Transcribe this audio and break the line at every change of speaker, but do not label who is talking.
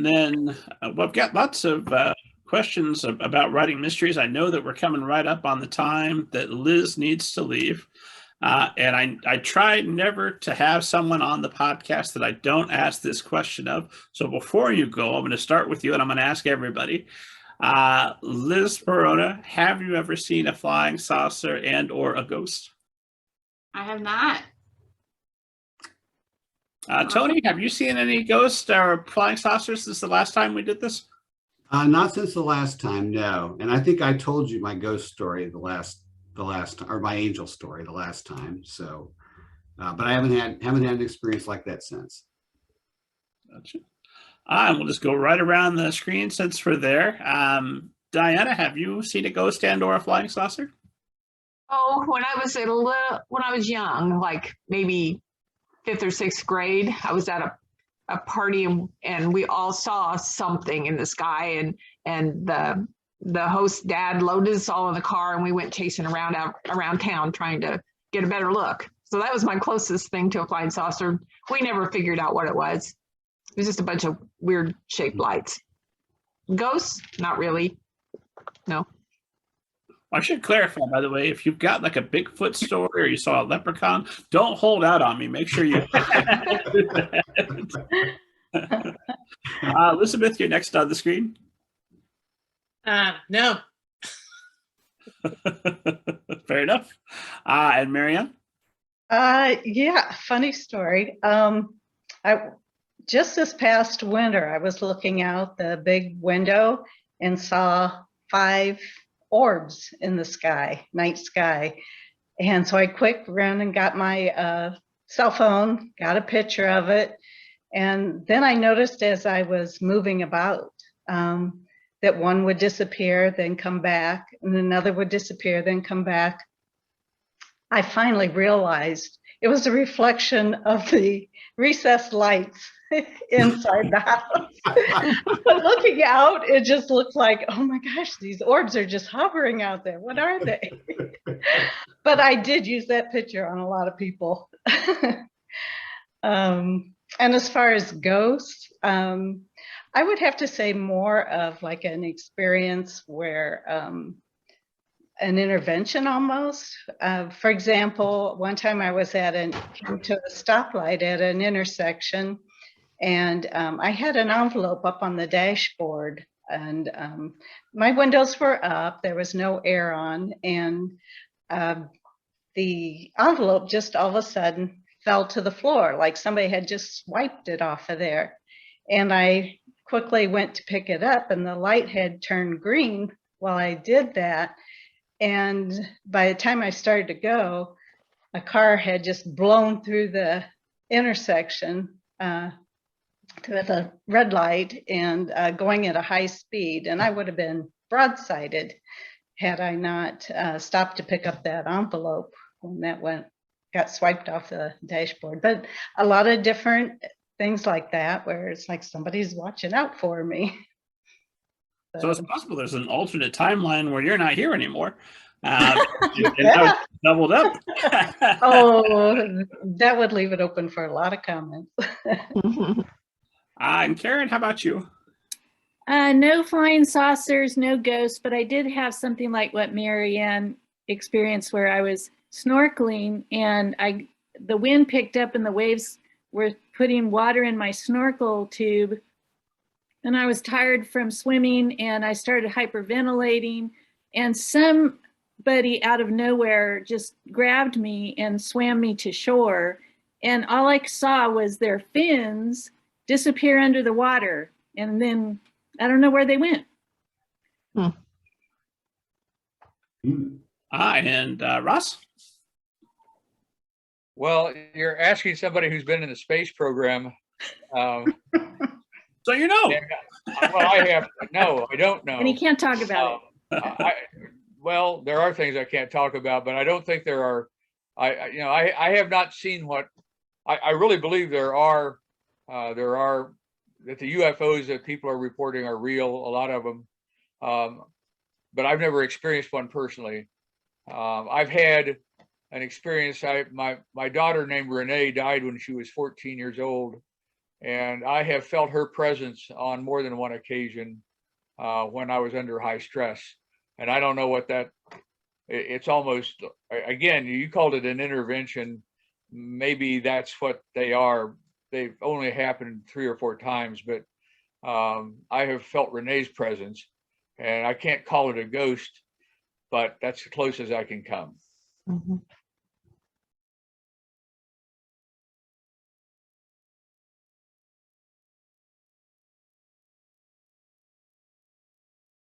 And then we've got lots of questions about writing mysteries. I know that we're coming right up on the time that Liz needs to leave. And I try never to have someone on the podcast that I don't ask this question of. So before you go, I'm going to start with you, and I'm going to ask everybody. Liz Verona, have you ever seen a flying saucer and or a ghost?
I have not.
Tony, have you seen any ghosts or flying saucers since the last time we did this?
Not since the last time, no. And I think I told you my ghost story the last or my angel story the last time. So, but I haven't had an experience like that since.
Gotcha. And we'll just go right around the screen since we're there. Diana, have you seen a ghost and or a flying saucer?
Oh, when I was young, like maybe 5th or 6th grade, I was at a party and we all saw something in the sky, and the host dad loaded us all in the car and we went chasing around town trying to get a better look. So that was my closest thing to a flying saucer. We never figured out what it was. It was just a bunch of weird shaped lights. Ghosts? Not really. No.
I should clarify, by the way, if you've got like a Bigfoot story or you saw a leprechaun, don't hold out on me. Make sure you. Elizabeth, you're next on the screen.
No.
Fair enough. And Marianne?
Yeah, funny story. Just this past winter, I was looking out the big window and saw 5 orbs in the sky, night sky. And so I quick ran and got my cell phone, got a picture of it. And then I noticed as I was moving about that one would disappear, then come back, and another would disappear, then come back. I finally realized it was a reflection of the recessed lights inside the house. But looking out, it just looked like, oh my gosh, these orbs are just hovering out there. What are they? But I did use that picture on a lot of people. And as far as ghosts, I would have to say more of like an experience where an intervention almost. For example, one time I was came to a stoplight at an intersection, and I had an envelope up on the dashboard, and my windows were up, there was no air on, and the envelope just all of a sudden fell to the floor, like somebody had just swiped it off of there. And I quickly went to pick it up, and the light had turned green while I did that. And by the time I started to go, a car had just blown through the intersection with a red light and going at a high speed. And I would have been broadsided had I not stopped to pick up that envelope when that got swiped off the dashboard. But a lot of different things like that, where it's like somebody's watching out for me.
So it's possible there's an alternate timeline where you're not here anymore. And now it's doubled up.
Oh, that would leave it open for a lot of comments.
And Karen, how about you?
No flying saucers, no ghosts, but I did have something like what Marianne experienced, where I was snorkeling and the wind picked up and the waves were putting water in my snorkel tube. And I was tired from swimming and I started hyperventilating, and somebody out of nowhere just grabbed me and swam me to shore. And all I saw was their fins disappear under the water. And then I don't know where they went.
And Ross?
Well, you're asking somebody who's been in the space program.
So you know.
Well, I have. No, I don't know.
And he can't talk about it.
Well, there are things I can't talk about, but I don't think there are. I have not seen what I really believe there are that the UFOs that people are reporting are real, a lot of them. But I've never experienced one personally. I've had an experience. My daughter named Renee died when she was 14 years old. And I have felt her presence on more than one occasion when I was under high stress. And I don't know what that, it's almost, again, you called it an intervention. Maybe that's what they are. They've only happened 3 or 4 times, but I have felt Renee's presence, and I can't call it a ghost, but that's the closest I can come.
Mhm.